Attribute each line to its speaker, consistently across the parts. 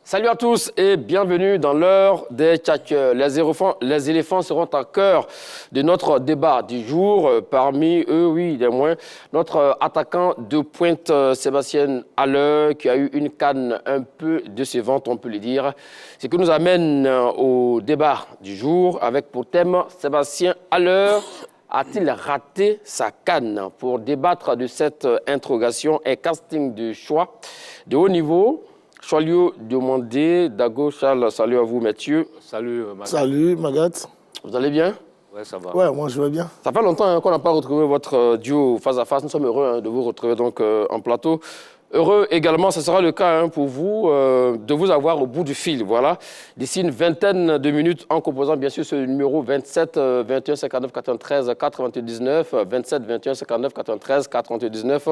Speaker 1: Salut à tous et bienvenue dans l'heure des tchatcheurs. Les éléphants seront au cœur de notre débat du jour. Parmi eux, oui, des moins, notre attaquant de pointe, Sébastien Haller, qui a eu une canne un peu décevante, on peut le dire. Ce qui nous amène au débat du jour avec pour thème Sébastien Haller a-t-il raté sa canne? Pour débattre de cette interrogation et casting de choix de haut niveau, Cholio Demandé, Dago Charles, salut à vous, messieurs.
Speaker 2: Salut, Magat.
Speaker 3: Salut, Magat.
Speaker 1: Vous allez bien?
Speaker 2: Ouais, ça va.
Speaker 3: Ouais, moi je vais bien.
Speaker 1: Ça fait longtemps qu'on n'a pas retrouvé votre duo face à face. Nous sommes heureux de vous retrouver donc en plateau. Heureux également, ce sera le cas pour vous, de vous avoir au bout du fil. Voilà. D'ici une vingtaine de minutes, en composant bien sûr ce numéro 27 21 59 93 99, 27 21 59 93 99,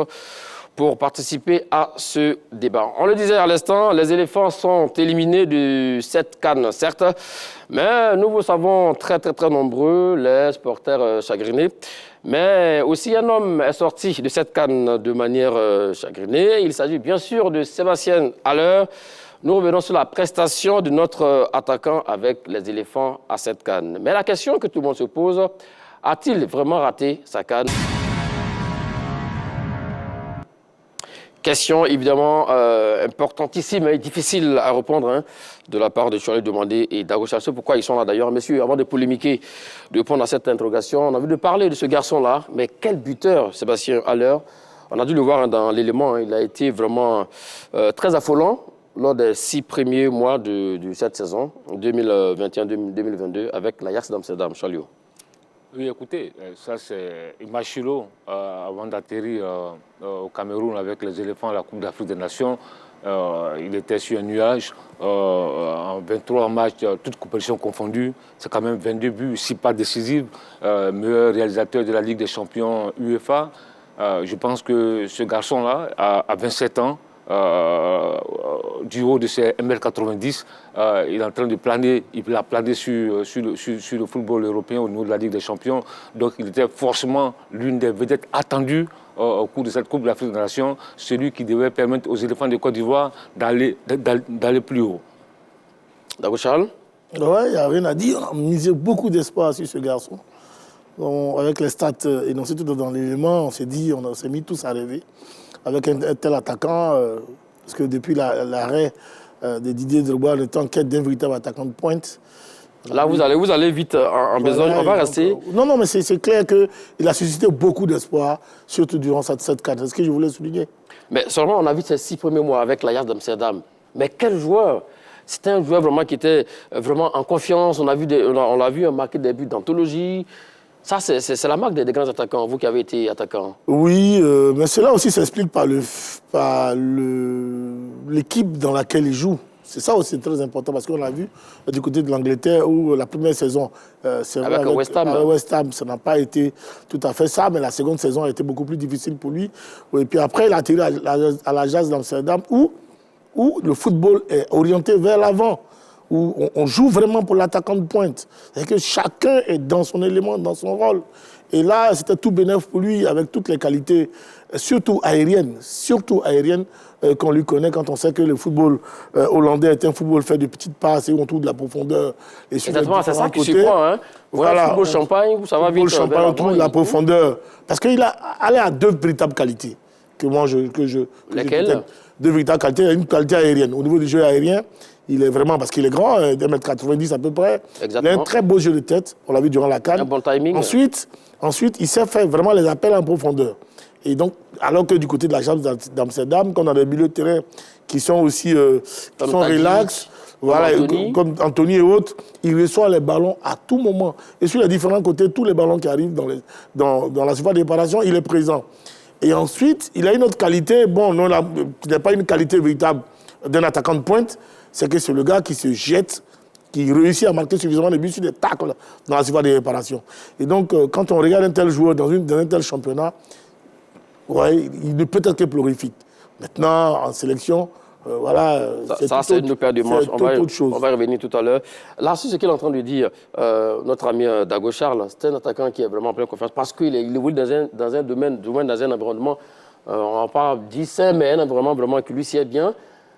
Speaker 1: pour participer à ce débat. On le disait à l'instant, les éléphants sont éliminés de cette CAN, certes, mais nous vous savons très nombreux, les supporters chagrinés. Mais aussi un homme est sorti de cette CAN de manière chagrinée. Il s'agit bien sûr de Sébastien Haller. Nous revenons sur la prestation de notre attaquant avec les éléphants à cette CAN. Mais la question que tout le monde se pose, a-t-il vraiment raté sa CAN? Question évidemment importantissime et difficile à répondre de la part de Cholio Demandé et Dago Charles. Pourquoi ils sont là d'ailleurs? Messieurs, avant de polémiquer, de répondre à cette interrogation, on a envie de parler de ce garçon-là. Mais quel buteur, Sébastien Haller? On a dû le voir dans l'élément. Il a été vraiment très affolant lors des 6 premiers mois de cette saison, 2021-2022, avec l'Ajax d'Amsterdam. Cholio.
Speaker 2: Oui, écoutez, ça c'est un match solo avant d'atterrir au Cameroun avec les éléphants à la Coupe d'Afrique des Nations. Il était sur un nuage en 23 matchs, toutes compétitions confondues. C'est quand même 22 buts, 6 passes décisives, meilleur réalisateur de la Ligue des champions UEFA. Je pense que ce garçon-là, à 27 ans, du haut de ses 1m90, il est en train de planer, il a plané sur le football européen au niveau de la Ligue des Champions. Donc il était forcément l'une des vedettes attendues au cours de cette Coupe d'Afrique des Nations, celui qui devait permettre aux éléphants de Côte d'Ivoire d'aller plus haut.
Speaker 1: Dago Charles?
Speaker 3: Ouais, il n'y a rien à dire. On a misé beaucoup d'espoir sur ce garçon. Avec les stats énoncées tout dans l'élément, on s'est dit, on s'est mis tous à rêver. Avec un tel attaquant, parce que depuis l'arrêt de Didier Drogba, on était en quête d'un véritable attaquant de pointe.
Speaker 1: Là, vous allez vite en besogne. On va rester.
Speaker 3: Non, mais c'est clair qu'il a suscité beaucoup d'espoir, surtout durant cette CAN. C'est ce que je voulais souligner.
Speaker 1: Mais seulement, on a vu ces 6 premiers mois avec l'Ajax d'Amsterdam. Mais quel joueur! C'était un joueur vraiment qui était vraiment en confiance. On l'a vu marquer des buts d'anthologie. Ça, c'est la marque des grands attaquants, vous qui avez été attaquant.
Speaker 3: Oui, mais cela aussi s'explique par l'équipe dans laquelle il joue. C'est ça aussi très important parce qu'on l'a vu du côté de l'Angleterre où la première saison, c'est vrai, avec
Speaker 1: West Ham.
Speaker 3: West Ham, ça n'a pas été tout à fait ça, mais la seconde saison a été beaucoup plus difficile pour lui. Et puis après, il a atterri à l'Ajax d'Amsterdam où le football est orienté vers l'avant, où on joue vraiment pour l'attaquant de pointe. C'est que chacun est dans son élément, dans son rôle. Et là, c'était tout bénéf pour lui, avec toutes les qualités, surtout aériennes qu'on lui connaît quand on sait que le football hollandais est un football fait de petites passes et où on trouve de la profondeur. Et
Speaker 1: exactement, c'est ça qui surprend. Voilà, le football champagne, ça va vite.
Speaker 3: Le football champagne, on trouve de la profondeur. Parce qu'il a allé à 2 véritables qualités.
Speaker 1: Lesquelles?
Speaker 3: 2 véritables qualités. Il y a une qualité aérienne. Au niveau du jeu aérien, il est vraiment, parce qu'il est grand, 1m90 à peu près.
Speaker 1: Exactement.
Speaker 3: Il a un très beau jeu de tête, on l'a vu durant la CAN.
Speaker 1: Un bon timing.
Speaker 3: Ensuite, il sait faire vraiment les appels en profondeur. Et donc, alors que du côté de l'Ajax d'Amsterdam, quand on a des milieux de terrain qui sont aussi relax, voilà, comme Anthony et autres, il reçoit les ballons à tout moment. Et sur les différents côtés, tous les ballons qui arrivent dans la surface de réparation, il est présent. Et ensuite, il a une autre qualité, qui n'est pas une qualité véritable d'un attaquant de pointe, c'est que c'est le gars qui se jette, qui réussit à marquer suffisamment de buts sur des tacles dans la surface de réparation. Et donc, quand on regarde un tel joueur dans un tel championnat, ouais, il ne peut être que prolifique. Maintenant, en sélection, voilà.
Speaker 1: C'est une paire de manches. On va revenir tout à l'heure. Là, c'est ce qu'il est en train de dire, notre ami Dago Charles. C'est un attaquant qui est vraiment en pleine confiance parce qu'il évolue dans un domaine, dans un environnement, on va pas dire ça, mais un environnement vraiment qui lui sied bien.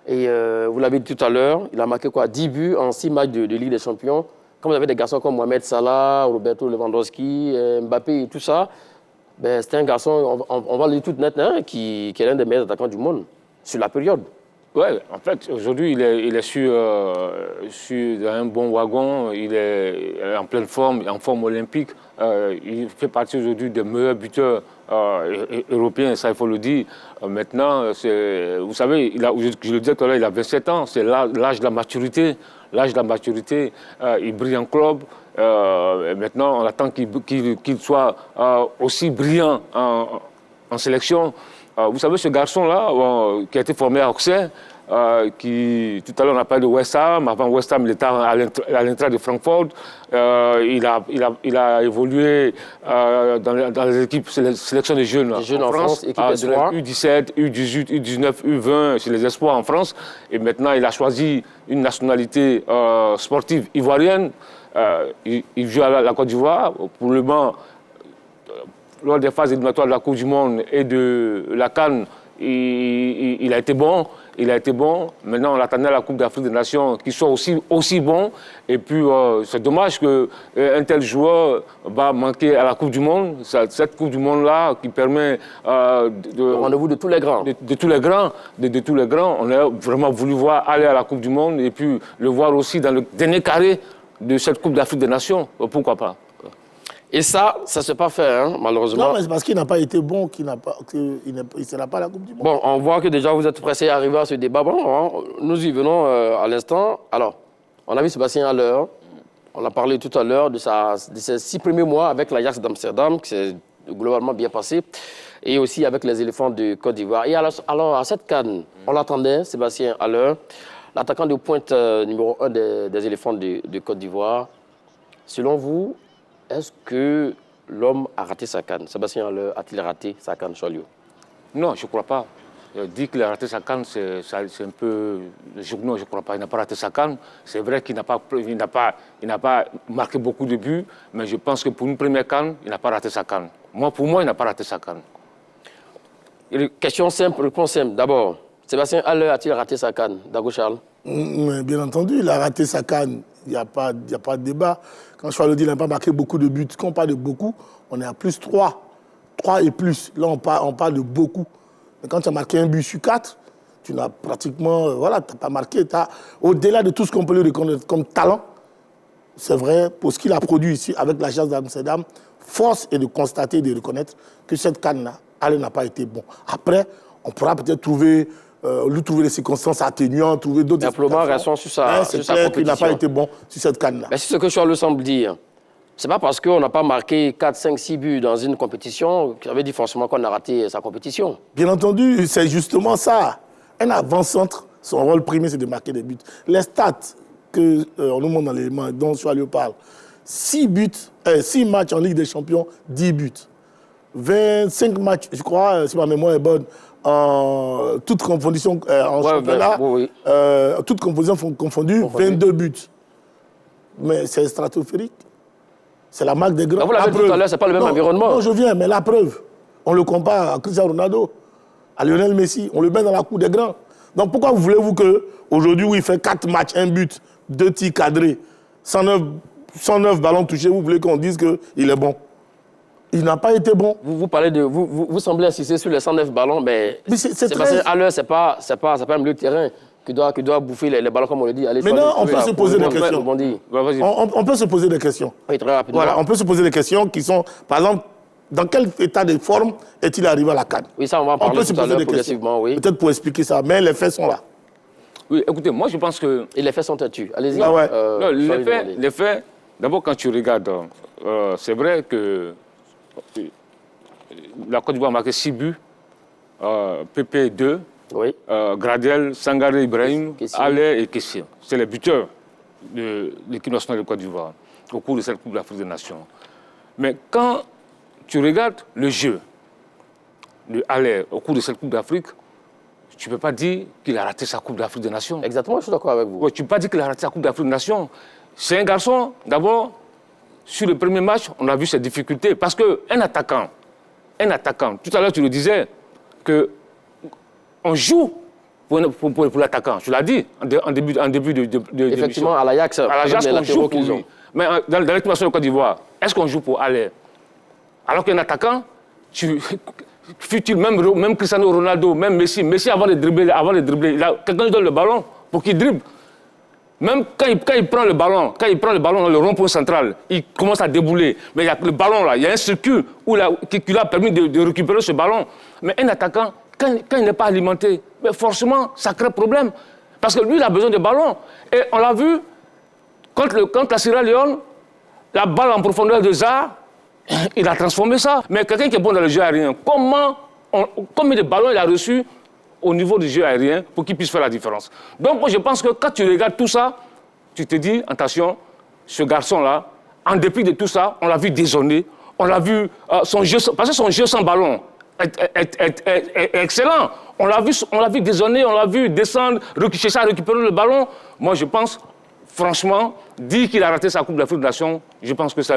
Speaker 1: Et vous l'avez dit tout à l'heure, il a marqué quoi, 10 buts en 6 matchs de Ligue des Champions. Quand vous avez des garçons comme Mohamed Salah, Roberto Lewandowski, Mbappé et tout ça, ben, c'est un garçon, on va le dire tout net, hein, qui est l'un des meilleurs attaquants du monde sur la période.
Speaker 2: Oui, en fait, aujourd'hui, il est sur un bon wagon, il est en pleine forme, en forme olympique. Il fait partie aujourd'hui des meilleurs buteurs européens, ça il faut le dire. Maintenant, vous savez, je le disais tout à l'heure, il a 27 ans, c'est l'âge de la maturité. L'âge de la maturité, il brille en club. Maintenant, on attend qu'il soit aussi brillant en sélection. Vous savez, ce garçon-là, qui a été formé à Auxerre, tout à l'heure on a parlé de West Ham, avant West Ham il était à l'Eintracht de Francfort, il a évolué dans les équipes sélection des jeunes en France, U17, U18, U19, U20 chez les espoirs en France, et maintenant il a choisi une nationalité sportive ivoirienne, il joue à la Côte d'Ivoire, pour le moment, lors des phases éliminatoires de la Coupe du Monde et de la CAN, il a été bon. Il a été bon. Maintenant, on attendait à la Coupe d'Afrique des Nations qu'il soit aussi bon. Et puis, c'est dommage qu'un tel joueur va manquer à la Coupe du Monde. Cette Coupe du Monde-là qui permet
Speaker 1: le rendez-vous de tous les grands.
Speaker 2: De tous les grands. De tous les grands. On a vraiment voulu voir aller à la Coupe du Monde et puis le voir aussi dans le dernier carré de cette Coupe d'Afrique des Nations. Pourquoi pas?
Speaker 1: Et ça ne s'est pas fait, hein, malheureusement.
Speaker 3: Non, mais c'est parce qu'il n'a pas été bon qu'il ne sera pas à la Coupe du Monde.
Speaker 1: Bon, on voit que déjà vous êtes pressé à arriver à ce débat. Bon, hein, nous y venons à l'instant. Alors, on a vu Sébastien Haller. On a parlé tout à l'heure de ses 6 premiers mois avec l'Ajax d'Amsterdam, qui s'est globalement bien passé, et aussi avec les éléphants de Côte d'Ivoire. Et alors, à cette CAN, on l'attendait, Sébastien Haller, l'attaquant de pointe numéro 1 des éléphants de Côte d'Ivoire. Selon vous, est-ce que l'homme a raté sa CAN? Sébastien Haller a-t-il raté sa CAN, Cholio?
Speaker 2: Non, je ne crois pas. Dire qu'il a raté sa CAN, c'est un peu... Non, je ne crois pas. Il n'a pas raté sa CAN. C'est vrai qu'il n'a pas marqué beaucoup de buts, mais je pense que pour une première CAN, il n'a pas raté sa CAN. Pour moi, il n'a pas raté sa CAN.
Speaker 1: Question simple, réponse simple. D'abord, Sébastien Haller a-t-il raté sa CAN? Dago Charles?
Speaker 3: Bien entendu, il a raté sa CAN. Il n'y a pas de débat. Quand Charles dit qu'il n'a pas marqué beaucoup de buts, quand on parle de beaucoup, on est à plus 3. 3 et plus. Là, on parle de beaucoup. Mais quand tu as marqué un but sur 4, tu n'as pratiquement... voilà, tu n'as pas marqué. Au-delà de tout ce qu'on peut lui reconnaître comme talent, c'est vrai, pour ce qu'il a produit ici avec l'Ajax d'Amsterdam, force est de constater et de reconnaître que cette CAN-là, elle n'a pas été bon. Après, on pourra peut-être trouver les circonstances atténuantes, trouver d'autres
Speaker 1: explications. Restons sur sa
Speaker 3: c'est clair qu'il n'a pas été bon sur cette CAN-là.
Speaker 1: Mais c'est ce que Charles semble dire. C'est pas parce qu'on n'a pas marqué 4, 5, 6 buts dans une compétition que ça veut dire forcément qu'on a raté sa compétition.
Speaker 3: Bien entendu, c'est justement ça. Un avant-centre, son rôle premier, c'est de marquer des buts. Les stats qu'on nous montre dans l'élément dont Charles parle, 6 matchs en Ligue des Champions, 10 buts. 25 matchs, je crois, si ma mémoire est bonne, en toute confonction en championnat, toute composition confondue, 22 buts. Mais c'est stratosphérique. C'est la marque des grands.
Speaker 1: Vous l'avez dit tout à l'heure, ce n'est pas le même environnement.
Speaker 3: Non, je viens, mais la preuve, on le compare à Cristiano Ronaldo, à Lionel Messi, on le met dans la cour des grands. Donc pourquoi voulez-vous qu'aujourd'hui, où il fait 4 matchs, 1 but, 2 tirs cadrés, 109 ballons touchés, vous voulez qu'on dise qu'il est bon? Il n'a pas été bon.
Speaker 1: Vous parlez de... Vous semblez insister sur les 109 ballons, mais Sébastien Haller, c'est pas un milieu de terrain qui doit bouffer les ballons, comme on le dit. Allez,
Speaker 3: maintenant, on peut se poser des questions. On peut se poser des questions.
Speaker 1: Oui, très rapidement.
Speaker 3: Voilà, on peut se poser des questions qui sont, par exemple, dans quel état de forme est-il arrivé à la CAN?
Speaker 1: Oui, ça, on va en parler tout à l'heure progressivement, oui.
Speaker 3: Peut-être pour expliquer ça, mais les faits sont là.
Speaker 2: Oui, écoutez, moi, je pense que...
Speaker 1: Et les faits sont têtus. Allez-y.
Speaker 3: Ah ouais.
Speaker 2: Non, les faits, d'abord, quand tu regardes, c'est vrai que la Côte d'Ivoire a marqué 6 buts, PP 2,
Speaker 1: oui.
Speaker 2: Gradel, Sangaré Ibrahim, Haller et Kessié. C'est les buteurs de l'équipe nationale de Côte d'Ivoire au cours de cette Coupe d'Afrique des Nations. Mais quand tu regardes le jeu de Haller au cours de cette Coupe d'Afrique, tu ne peux pas dire qu'il a raté sa Coupe d'Afrique des Nations.
Speaker 1: Exactement, je suis d'accord avec vous.
Speaker 2: Ouais, tu ne peux pas dire qu'il a raté sa Coupe d'Afrique des Nations. C'est un garçon, d'abord, sur le premier match, on a vu ses difficultés. Parce qu'un attaquant, tout à l'heure tu le disais, qu'on joue pour l'attaquant. Je l'ai dit en début de
Speaker 1: Effectivement, à l'Ajax,
Speaker 2: on joue pour lui. Mais dans l'équipe nationale de Côte d'Ivoire, est-ce qu'on joue pour Aller? Alors qu'un attaquant, même Cristiano Ronaldo, même Messi avant de dribbler, quelqu'un lui donne le ballon pour qu'il dribble. Même quand il prend le ballon dans le rond-point central, il commence à débouler. Mais il y a le ballon là, il y a un circuit qui lui a permis de récupérer ce ballon. Mais un attaquant, quand il n'est pas alimenté, mais forcément, ça crée problème. Parce que lui, il a besoin de ballon. Et on l'a vu, contre la Sierra Leone, la balle en profondeur de Zaha, il a transformé ça. Mais quelqu'un qui est bon dans le jeu aérien, combien de ballons il a reçu au niveau du jeu aérien pour qu'il puisse faire la différence. Donc moi je pense que quand tu regardes tout ça, tu te dis, attention, ce garçon-là, en dépit de tout ça, on l'a vu désonner, on l'a vu, son jeu sans ballon est excellent. On l'a vu désonner, on l'a vu descendre, chercher à récupérer le ballon. Moi je pense, franchement, dire qu'il a raté sa Coupe d'Afrique des Nations, je pense que ça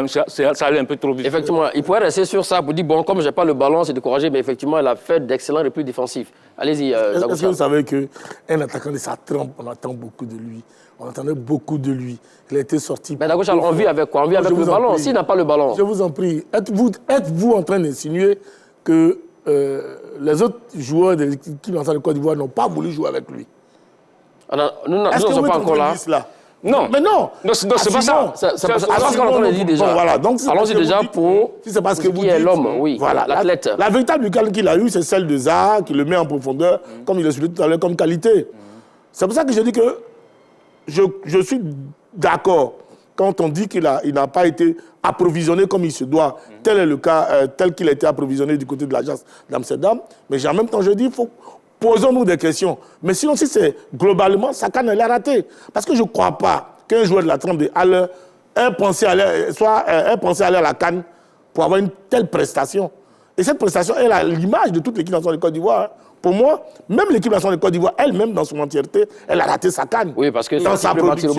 Speaker 2: allait un peu trop vite.
Speaker 1: Effectivement, il pourrait rester sur ça pour dire, bon, comme je n'ai pas le ballon, c'est découragé, mais effectivement, il a fait d'excellents replis défensifs. Allez-y.
Speaker 3: Est-ce que vous savez qu'un attaquant de sa trempe, on attend beaucoup de lui. On attendait beaucoup de lui. Il a été sorti.
Speaker 1: Mais d'accord, on vit avec quoi? On vit avec le ballon. S'il n'a pas le ballon.
Speaker 3: Je vous en prie. Êtes-vous en train d'insinuer que les autres joueurs de l'équipe nationale de Côte d'Ivoire n'ont pas voulu jouer avec lui?
Speaker 1: Nous n'en sommes pas encore là.
Speaker 2: Non.
Speaker 3: Mais non.
Speaker 2: C'est pas ça.
Speaker 1: C'est ce qu'on a dit déjà.
Speaker 3: Bon, voilà. Donc,
Speaker 1: allons-y déjà pour
Speaker 3: ce qui
Speaker 1: est l'homme, oui,
Speaker 3: voilà,
Speaker 1: l'athlète.
Speaker 3: La véritable lucarne qu'il a eue, c'est celle de Zaha, qui le met en profondeur, comme il l'a souligné tout à l'heure, comme qualité. C'est pour ça que je dis que je suis d'accord quand on dit qu'il n'a pas été approvisionné comme il se doit. Tel est le cas, tel qu'il a été approvisionné du côté de l'agence d'Amsterdam. Mais en même temps, je dis, posons-nous des questions. Mais sinon, si c'est globalement, Saka ne l'a raté. Parce que je ne crois pas qu'un joueur de la trempe de Haller ait pensé aller à la CAN pour avoir une telle prestation. Et cette prestation, elle a l'image de toute l'équipe nationale de Côte d'Ivoire. Pour moi, même l'équipe nationale de Côte d'Ivoire, elle-même, dans son entièreté, elle a raté sa CAN.
Speaker 1: Oui, parce que
Speaker 3: dans sa production.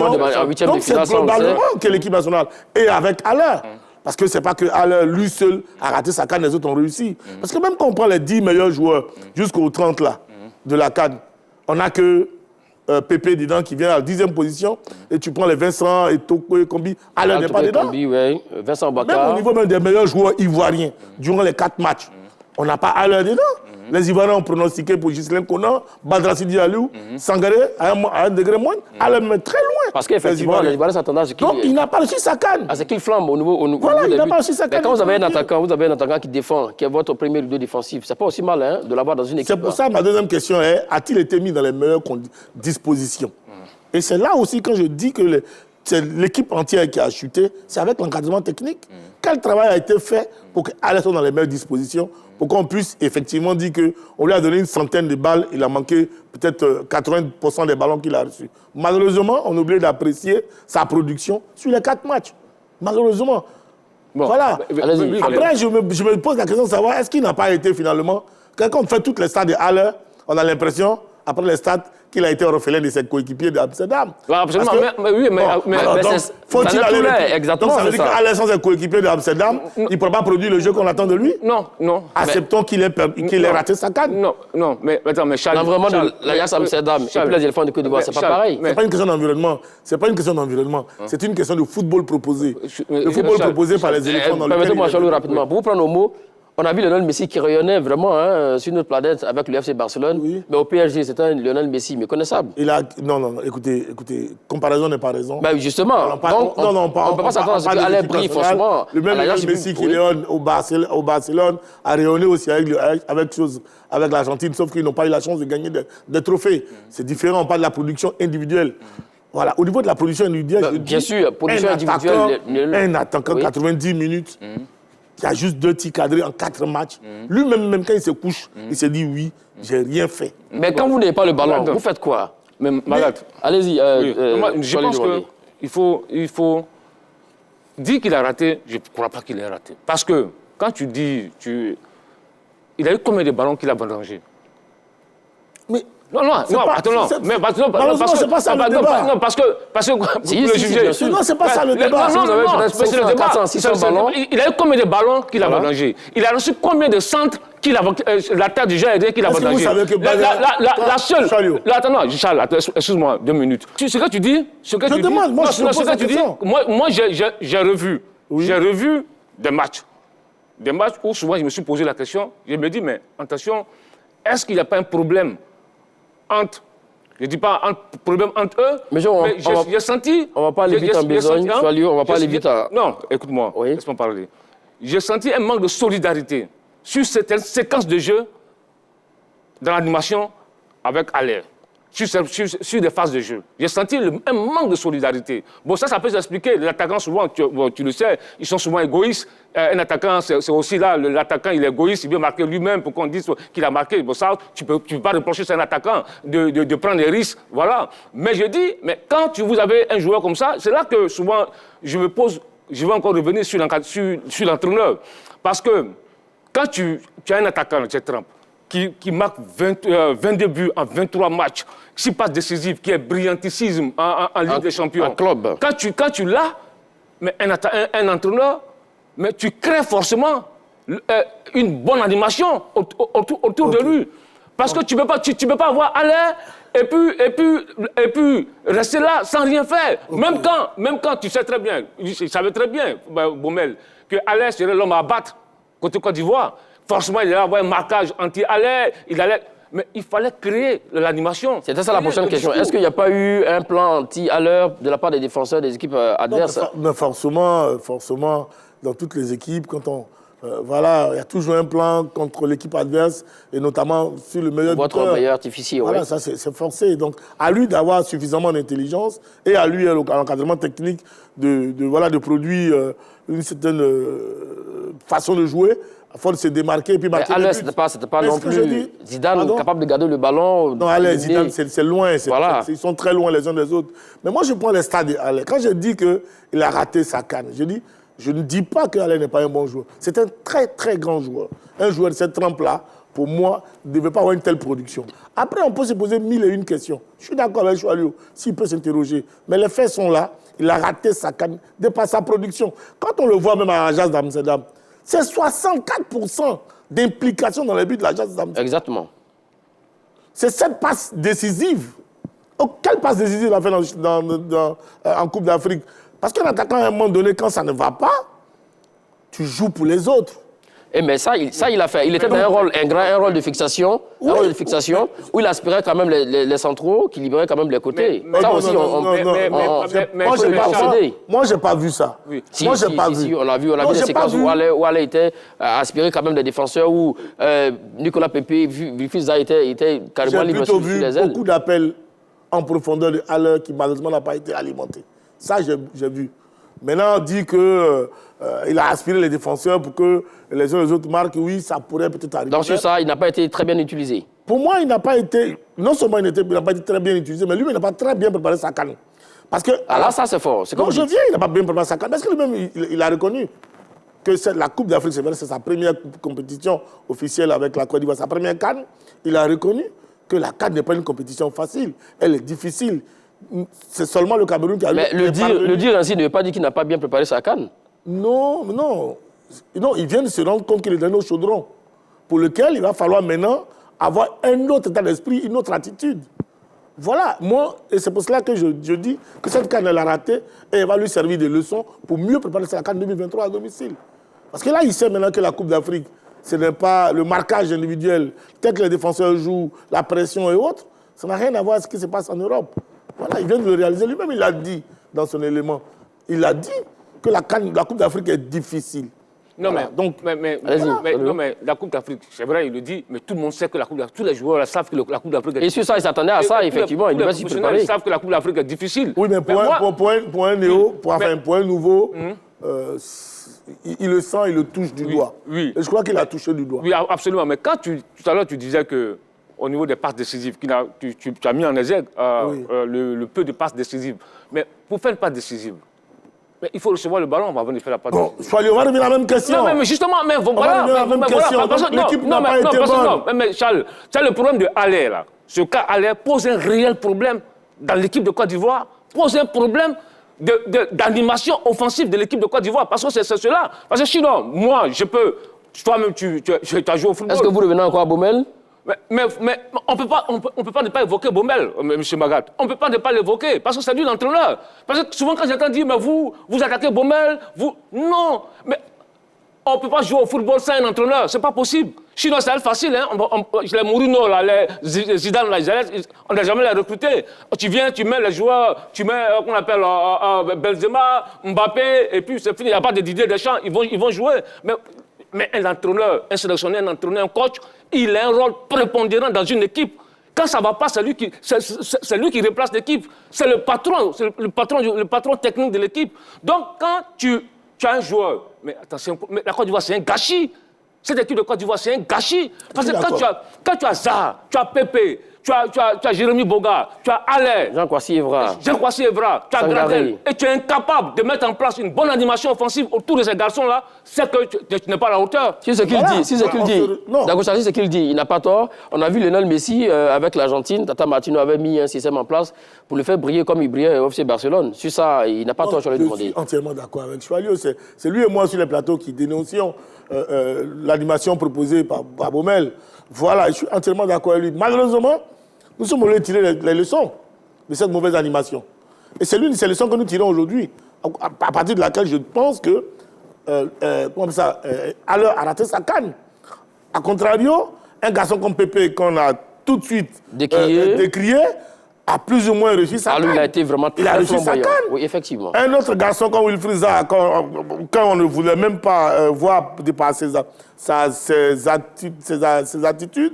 Speaker 3: Donc c'est globalement que l'équipe nationale est avec Haller. Parce que ce n'est pas que Haller, lui seul, a raté sa CAN, les autres ont réussi. Parce que même quand on prend les 10 meilleurs joueurs jusqu'aux 30 là, de la CAN, on n'a que Pépé dedans qui vient à la 10e position. Et tu prends les Vincent et Toko et Kombi, Haller n'est pas dedans.
Speaker 1: Kombi, ouais. Vincent Bakar.
Speaker 3: Même au niveau même des meilleurs joueurs ivoiriens, durant les 4 matchs, on n'a pas Haller dedans. Les Ivoiriens ont pronostiqué pour Ghislain Conan, Badrassi Diallo, Sangaré à un degré moindre, Haller met très loin.
Speaker 1: Parce qu'effectivement, les Ivoiriens s'attendaient à ce qu'il...
Speaker 3: Donc il n'a pas reçu sa CAN.
Speaker 1: À ce qu'il flambe au niveau
Speaker 3: voilà, il n'a pas reçu sa CAN.
Speaker 1: Mais quand vous avez un attaquant qui défend, qui est votre premier rideau défensif, c'est pas aussi mal hein, de l'avoir dans une équipe.
Speaker 3: C'est pour ça ma deuxième question est, a-t-il été mis dans les meilleures dispositions? Et c'est là aussi quand je dis que c'est l'équipe entière qui a chuté, c'est avec l'encadrement technique. Quel travail a été fait pour qu'Haller soit dans les meilleures dispositions, pour qu'on puisse effectivement dire qu'on lui a donné une centaine de balles, il a manqué peut-être 80% des ballons qu'il a reçus. Malheureusement, on a oublié d'apprécier sa production sur les 4 matchs. Malheureusement. Bon, voilà. Après, je me pose la question de savoir, est-ce qu'il n'a pas été finalement... Quand on fait toutes les stats de Haller, on a l'impression, après les stats, qu'il a été orphelin de ses coéquipiers d'Amsterdam.
Speaker 2: Absolument, mais
Speaker 3: faut-il aller...
Speaker 1: Exactement,
Speaker 3: donc ça veut dire qu'Haller sans ses coéquipiers d'Amsterdam, il ne pourra pas produire le jeu qu'on attend de lui?
Speaker 2: Non.
Speaker 3: Acceptons qu'il ait raté sa CAN.
Speaker 2: Non, mais attends, mais Charles...
Speaker 1: Vraiment, l'Ajax Amsterdam et puis les éléphants de Côte d'Ivoire, c'est pas pareil.
Speaker 3: C'est pas une question d'environnement. C'est pas une question d'environnement. C'est une question de football proposé. Le football proposé par les éléphants dans le pays.
Speaker 1: Permettez-moi, Charles, rapidement. Pour vous prendre au mot, on a vu Lionel Messi qui rayonnait vraiment sur notre planète avec le FC Barcelone. Oui. Mais au PSG, c'était un Lionel Messi méconnaissable.
Speaker 3: Non, écoutez, comparaison n'est pas raison.
Speaker 1: Ben justement, on ne peut pas s'attendre à ce qu'Alain brille, franchement.
Speaker 3: Le même Lionel Messi qui rayonne au Barcelone a rayonné aussi avec l'Argentine, sauf qu'ils n'ont pas eu la chance de gagner des trophées. C'est différent, on parle de la production individuelle. Voilà, au niveau de la production individuelle,
Speaker 1: bien sûr, production individuelle.
Speaker 3: Un attaquant 90 minutes. Il y a juste 2 tirs cadrés en 4 matchs. Lui-même, quand il se couche, il se dit oui, j'ai rien fait.
Speaker 1: Mais quand vous n'avez pas le ballon, vous faites quoi? Allez-y.
Speaker 2: Je pense qu'il faut dire qu'il a raté. Je ne crois pas qu'il ait raté. Parce que quand tu dis, il a eu combien de ballons qu'il a vendangés?
Speaker 3: Mais
Speaker 2: Non, attends, mais
Speaker 3: malheureusement, c'est pas ça le débat.
Speaker 2: Non, parce que
Speaker 3: si, bien sûr. Non, c'est pas ça le débat.
Speaker 2: Non, c'est le débat. Il a eu combien de ballons qu'il a vendangé? Il a reçu combien de centres qu'il a la terre du jeu qu'il a vendangé?
Speaker 3: Vous savez que
Speaker 2: la seule... Attends, Charles, excuse-moi, 2 minutes. Ce que tu dis...
Speaker 3: Je demande, moi, je pose la question.
Speaker 2: Moi, j'ai revu des matchs. Des matchs où souvent je me suis posé la question, je me dis, mais attention, est-ce qu'il n'y a pas un problème entre, je ne dis pas un problème entre eux, mais j'ai senti...
Speaker 1: On ne va pas aller vite en besogne, on va pas aller vite à...
Speaker 2: Non, écoute-moi, laisse-moi parler. J'ai senti un manque de solidarité sur certaines séquences de jeu dans l'animation avec Allaire. Sur des phases de jeu. J'ai senti un manque de solidarité. Bon, ça peut s'expliquer. Les attaquants, souvent, tu le sais, ils sont souvent égoïstes. Un attaquant, c'est aussi là, l'attaquant, il est égoïste, il veut marquer lui-même pour qu'on dise qu'il a marqué. Bon, ça, tu peux pas reprocher à un attaquant de prendre des risques. Voilà. Mais je dis, mais quand vous avez un joueur comme ça, c'est là que souvent, je me pose, je vais encore revenir sur l'entraîneur. Parce que quand tu as un attaquant, tu es Trump, qui marque 22 buts en 23 matchs, qui passe décisif, qui est brillantissime en Ligue des Champions.
Speaker 1: En club.
Speaker 2: Quand tu l'as, mais un entraîneur, mais tu crées forcément une bonne animation autour de lui. Parce que tu peux pas avoir Alain et puis rester là sans rien faire. Même quand tu sais très bien, je savais très bien, Baumel, que Alain serait l'homme à battre côté Côte d'Ivoire. Forcément, il allait avoir un marquage anti-Alain, mais il fallait créer l'animation.
Speaker 1: C'était ça la prochaine question. Est-ce qu'il n'y a pas eu un plan anti-Haller de la part des défenseurs des équipes adverses?
Speaker 3: Non, forcément, dans toutes les équipes, quand on... voilà, il y a toujours un plan contre l'équipe adverse, et notamment sur le meilleur buteur.
Speaker 1: Votre meilleur artificier,
Speaker 3: voilà, ça c'est forcé. Donc, à lui d'avoir suffisamment d'intelligence, et à lui, à l'encadrement technique, de produire une certaine façon de jouer, afin de se démarquer et puis marquer.
Speaker 1: Mais c'était pas non plus Zidane capable de garder le ballon.
Speaker 3: Non, allez, Zidane, c'est loin. Voilà. Ils sont très loin les uns des autres. Mais moi, je prends les stades. Quand je dis qu'il a raté sa canne, je ne dis pas qu'Alain n'est pas un bon joueur. C'est un très, très grand joueur. Un joueur de cette trempe-là, pour moi, ne devait pas avoir une telle production. Après, on peut se poser 1001 questions. Je suis d'accord avec Choualio, s'il peut s'interroger. Mais les faits sont là. Il a raté sa canne de par sa production. Quand on le voit même à l'Ajax d'Amsterdam, c'est 64% d'implication dans les buts de l'Ajax d'Amsterdam.
Speaker 1: Exactement.
Speaker 3: C'est cette passe décisive. Oh, quelle passe décisive il a fait en Coupe d'Afrique? Parce qu'un attaquant, à un moment donné, quand ça ne va pas, tu joues pour les autres.
Speaker 1: Mais ça, il a fait. Il était dans un rôle de fixation, où il aspirait quand même les centraux, qui libérait quand même les côtés. Ça aussi,
Speaker 3: moi, je n'ai pas vu ça.
Speaker 1: Oui. Moi, je n'ai pas vu. On a vu des séquences où Alain était aspiré quand même des défenseurs, où Nicolas Pepe, Vifisa était carrément libre sur les ailes.
Speaker 3: J'ai vu beaucoup d'appels en profondeur de Alain qui malheureusement n'a pas été alimenté. Ça, j'ai vu. Maintenant, on dit qu'il a aspiré les défenseurs pour que les uns et les autres marquent. Oui, ça pourrait peut-être arriver.
Speaker 1: Dans ce ça, il n'a pas été très bien utilisé.
Speaker 3: Pour moi, il n'a pas été... Non seulement il n'a pas été très bien utilisé, mais lui, il n'a pas très bien préparé sa canne. Parce que...
Speaker 1: Alors ça, c'est fort.
Speaker 3: Non, je viens, il n'a pas bien préparé sa canne. Parce que lui-même, il a reconnu que la Coupe d'Afrique, c'est sa première compétition officielle avec la Côte d'Ivoire, sa première canne. Il a reconnu que la canne n'est pas une compétition facile. Elle est difficile. C'est seulement le Cameroun qui a...
Speaker 1: Mais le dire ainsi ne veut pas dire qu'il n'a pas bien préparé sa canne.
Speaker 3: Non, il vient de se rendre compte qu'il est dans nos chaudrons, pour lequel il va falloir maintenant avoir un autre état d'esprit, une autre attitude. Voilà, moi, et c'est pour cela que je dis que cette canne, elle a raté, et elle va lui servir de leçon pour mieux préparer sa canne 2023 à domicile. Parce que là, il sait maintenant que la Coupe d'Afrique, ce n'est pas le marquage individuel, peut-être que les défenseurs jouent, la pression et autres, ça n'a rien à voir avec ce qui se passe en Europe. Voilà, il vient de le réaliser. Lui-même, il a dit dans son élément. Il a dit que la Coupe d'Afrique est difficile.
Speaker 2: Non, voilà. Mais la Coupe d'Afrique, c'est vrai, il le dit, mais tout le monde sait que la Coupe d'Afrique, tous les joueurs savent que la Coupe d'Afrique est difficile.
Speaker 1: Et sur ça, ils s'attendaient à ça, effectivement. Ils devaient s'y préparer.
Speaker 2: Ils savent que la Coupe d'Afrique est difficile.
Speaker 3: Oui, mais pour un néo, pour un nouveau, il le sent, il le touche du doigt.
Speaker 2: Oui.
Speaker 3: Et je crois qu'il a touché du doigt.
Speaker 2: Oui, absolument. Mais quand tout à l'heure, tu disais que au niveau des passes décisives, tu as mis en exergue le peu de passes décisives. Mais pour faire une passe décisive, Mais il faut recevoir le ballon avant de faire la passe.
Speaker 3: Bon, Chouali, on va revenir à la même question.
Speaker 2: Non, mais justement, mais voilà.
Speaker 3: L'équipe n'a pas été bonne.
Speaker 2: Mais Charles, tu as le problème de Haller, là. Ce cas Haller pose un réel problème dans l'équipe de Côte d'Ivoire, pose un problème d'animation offensive de l'équipe de Côte d'Ivoire. Parce que c'est cela. Parce que sinon, moi, je peux... Toi-même, tu as joué au football.
Speaker 1: Est-ce que vous revenez encore à Baumel?
Speaker 2: Mais on peut pas ne pas évoquer Baumel, M. Magat. On ne peut pas ne pas l'évoquer, parce que c'est lui l'entraîneur. Parce que souvent, quand j'entends dire, mais vous attaquez Baumel, vous... Non, mais on ne peut pas jouer au football sans un entraîneur, c'est pas possible. Sinon, c'est facile, hein. Les Mourinho, là, les Zidane, là, on n'a jamais les recrutés. Tu viens, tu mets les joueurs, tu mets, qu'on appelle Benzema, Mbappé, et puis c'est fini, il n'y a pas de Didier Deschamps, ils vont jouer. Mais un entraîneur, un sélectionneur, un entraîneur, un coach, il a un rôle prépondérant dans une équipe. Quand ça ne va pas, c'est lui qui replace l'équipe. C'est le patron technique de l'équipe. Donc, quand tu as un joueur, mais attention, mais la Côte d'Ivoire, c'est un gâchis. Cette équipe de Côte d'Ivoire, c'est un gâchis. Parce que quand tu as Zaha, tu as Pépé, tu as Jérémy Boga, tu as Haller,
Speaker 1: Jean-Kwasi Evra,
Speaker 2: tu as Gradel, et tu es incapable de mettre en place une bonne animation offensive autour de ces garçons-là, c'est que tu n'es pas à la hauteur.
Speaker 1: Si c'est ce qu'il dit, si c'est ce qu'il dit, Dagocha, si c'est ce qu'il dit, il n'a pas tort. On a vu Lionel Messi avec l'Argentine, Tata Martino avait mis un système en place pour le faire briller comme il brillait au FC Barcelone. Sur ça, il n'a pas tort, je lui ai demandé.
Speaker 3: Je suis entièrement d'accord avec Choualio. C'est lui et moi sur les plateaux qui dénoncions l'animation proposée par Baumel. Voilà, je suis entièrement d'accord avec lui. Malheureusement, nous sommes obligés de tirer les leçons de cette mauvaise animation. Et c'est l'une de ces leçons que nous tirons aujourd'hui, à partir de laquelle je pense que Haller a raté sa canne. A contrario, un garçon comme Pépé, qu'on a tout de suite décrié, a plus ou moins réussi sa canne.
Speaker 1: Il a été vraiment très flamboyant. Oui, effectivement.
Speaker 3: Un autre garçon comme Wilfried Zaha, quand on ne voulait même pas voir dépasser ses attitudes,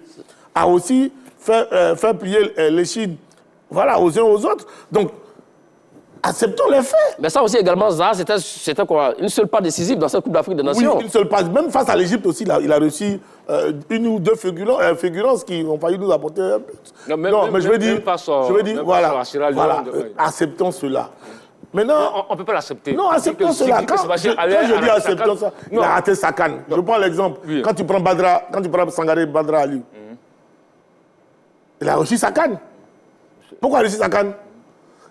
Speaker 3: a aussi fait plier l'échine, voilà, aux uns aux autres. Donc, acceptons les faits.
Speaker 1: Mais ça aussi également, Zaha, c'était quoi? Une seule part décisive dans cette Coupe d'Afrique des Nations.
Speaker 3: Oui, une seule part. Même face à l'Égypte aussi, il a réussi une ou deux fulgurances qui ont failli nous apporter un but. Non, mais je veux dire, voilà, acceptons cela. Maintenant,
Speaker 2: on ne peut pas l'accepter.
Speaker 3: Non, acceptons cela. Quand je dis acceptons ça, il a raté sa canne. Je prends l'exemple. Quand tu prends Sangaré Badra Ali, il a réussi sa canne. Pourquoi il a réussi sa canne?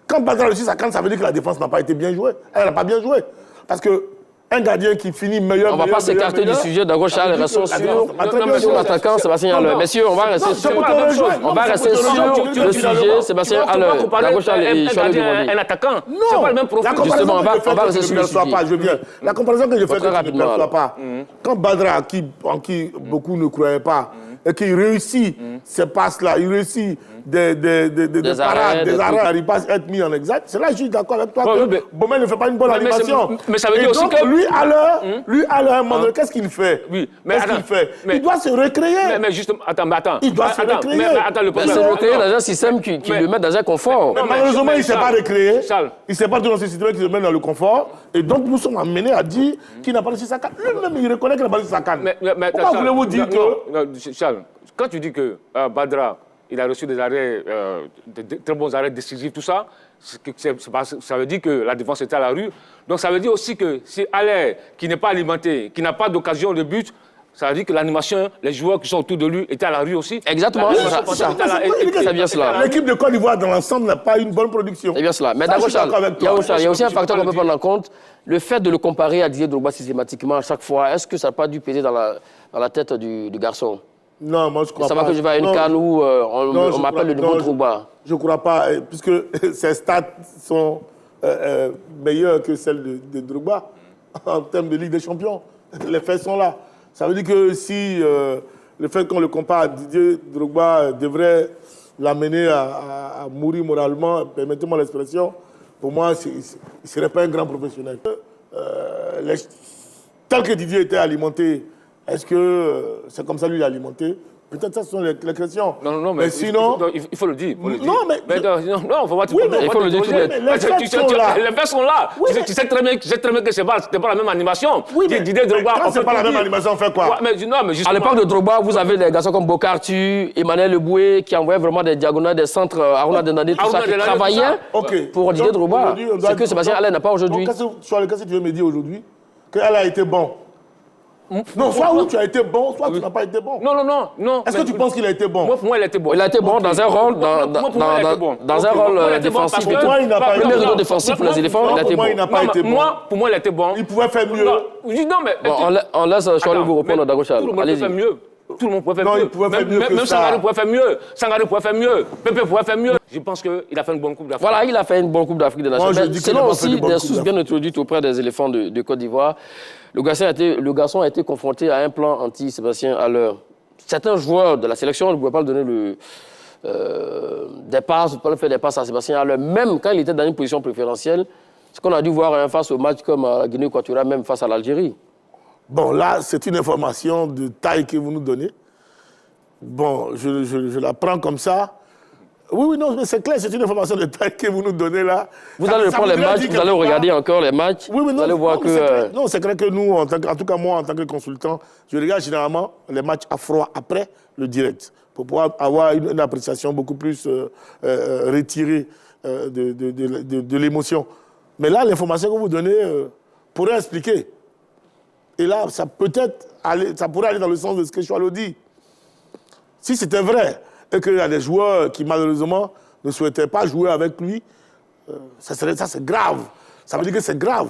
Speaker 3: Quand Badra a réussi sa canne, ça veut dire que la défense n'a pas été bien jouée. Elle n'a pas bien joué. Parce qu'un gardien qui finit meilleur...
Speaker 1: On ne va pas s'écarter du sujet. D'abord, Charles, restons sur l'attaquant Sébastien Haller. Messieurs, on va rester sur le sujet Sébastien Haller. D'abord, Charles et Charles
Speaker 2: un attaquant.
Speaker 3: Non,
Speaker 2: c'est pas le même profil.
Speaker 3: Justement, on va rester sur le sujet. La comparaison que je fais, que je ne perçois pas. Quand Badra, en qui beaucoup ne croyaient pas, et qui réussit ces passes-là, il réussit des arrêts, il passe être mis en exact. C'est là que je suis d'accord avec toi que Baumel ne fait pas une bonne animation.
Speaker 2: Mais ça veut dire aussi que...
Speaker 3: Lui, à un moment donné, qu'est-ce qu'il fait? Qu'est-ce qu'il fait? Il doit se recréer.
Speaker 2: Mais justement, attends.
Speaker 3: Il doit se recréer.
Speaker 1: Il se recréer dans un système qui le met dans un confort.
Speaker 3: Malheureusement, il ne s'est pas recréé. Il ne s'est pas dans ce système qui le met dans le confort. Et donc, nous sommes amenés à dire qu'il n'a pas réussi sa canne. Lui-même, il reconnaît qu'il n'a pas réussi sa canne. Pourquoi voulez-vous dire
Speaker 2: que... Charles, quand tu dis que Badra, il a reçu des arrêts, de très bons arrêts décisifs, tout ça, ça veut dire que la défense était à la rue. Donc ça veut dire aussi que si Haller, qui n'est pas alimenté, qui n'a pas d'occasion de but, ça veut dire que l'animation, les joueurs qui sont autour de lui étaient à la rue aussi.
Speaker 1: Exactement, c'est bien cela.
Speaker 3: L'équipe de Côte d'Ivoire dans l'ensemble n'a pas une bonne production.
Speaker 1: C'est bien cela. Mais d'abord, il y a aussi un facteur qu'on peut prendre en compte. Le fait de le comparer à Didier Drogba systématiquement à chaque fois, est-ce que ça n'a pas dû peser dans la tête du garçon?
Speaker 3: Non, moi je crois pas.
Speaker 1: Ça va que je vais à une canne où on m'appelle le nouveau Drogba.
Speaker 3: Je ne crois pas, puisque ses stats sont meilleures que celles de Drogba en termes de Ligue des Champions. Les faits sont là. Ça veut dire que si le fait qu'on le compare à Didier Drogba devrait l'amener à mourir moralement, permettez-moi l'expression, pour moi, il ne serait pas un grand professionnel. Tel que Didier était alimenté Est-ce que c'est comme ça lui alimenté? Peut-être ça, ce sont les questions.
Speaker 2: Non, mais
Speaker 3: sinon...
Speaker 2: il faut le dire.
Speaker 3: Non, mais...
Speaker 2: Non, il faut voir...
Speaker 1: il faut le dire.
Speaker 2: Les faits sont là. Tu sais très bien que ce n'est pas la même animation.
Speaker 3: Oui, mais quand c'est pas la même animation, on fait quoi?
Speaker 1: À l'époque de Drogba, vous avez des garçons comme Bokartu, Emmanuel Leboué, qui envoyaient vraiment des diagonales, des centres, Aruna Denadé, tout ça, qui travaillaient pour Didier Drogba. C'est que Sébastien Haller n'a pas aujourd'hui.
Speaker 3: Qu'est-ce que tu veux me dire aujourd'hui? Qu'elle a été bon. Non, soit où tu as été bon, soit tu n'as pas été bon.
Speaker 2: Non.
Speaker 3: Est-ce que tu penses qu'il a été bon?
Speaker 2: Pour moi, il a été bon.
Speaker 1: Il a été bon dans un rôle, dans un rôle défensif.
Speaker 3: Pour moi, il n'a pas été bon.
Speaker 1: Le rideau défensif pour les éléphants, il a été bon.
Speaker 2: Pour moi, il a été bon.
Speaker 3: Il pouvait faire mieux.
Speaker 2: Non, mais...
Speaker 1: On laisse Charlie vous répondre, Dagochal.
Speaker 2: Tout le monde peut faire mieux. Tout le monde pouvait faire
Speaker 3: non,
Speaker 2: mieux.
Speaker 3: Il pouvait faire mieux que
Speaker 2: même
Speaker 3: ça.
Speaker 2: Sangaré pouvait faire mieux. Sangaré pouvait faire mieux. Pépé pouvait faire mieux. Je pense qu'il a fait une bonne Coupe d'Afrique.
Speaker 1: Voilà, il a fait une bonne Coupe d'Afrique des Nations. Selon aussi des sources bien introduites auprès des éléphants de Côte d'Ivoire, le garçon a été confronté à un plan anti-Sébastien Haller. Certains joueurs de la sélection ne pouvaient pas lui donner des passes, ne pouvaient pas faire des passes à Sébastien Haller, même quand il était dans une position préférentielle. Ce qu'on a dû voir face au match comme à la Guinée équatoriale, même face à l'Algérie.
Speaker 3: Bon, là, c'est une information de taille que vous nous donnez. Bon, je la prends comme ça. Oui, non, mais c'est clair, c'est une information de taille que vous nous donnez là.
Speaker 1: Vous allez prendre les matchs, vous allez regarder encore les matchs.
Speaker 3: Oui, mais non,
Speaker 1: vous allez voir que...
Speaker 3: Non, c'est clair que nous, en tout cas moi, en tant que consultant, je regarde généralement les matchs à froid après le direct, pour pouvoir avoir une appréciation beaucoup plus retirée de l'émotion. Mais là, l'information que vous donnez pourrait expliquer. Et là, ça pourrait aller dans le sens de ce que Choualo dit. Si c'était vrai, et qu'il y a des joueurs qui, malheureusement, ne souhaitaient pas jouer avec lui, ça c'est grave. Ça veut dire que c'est grave.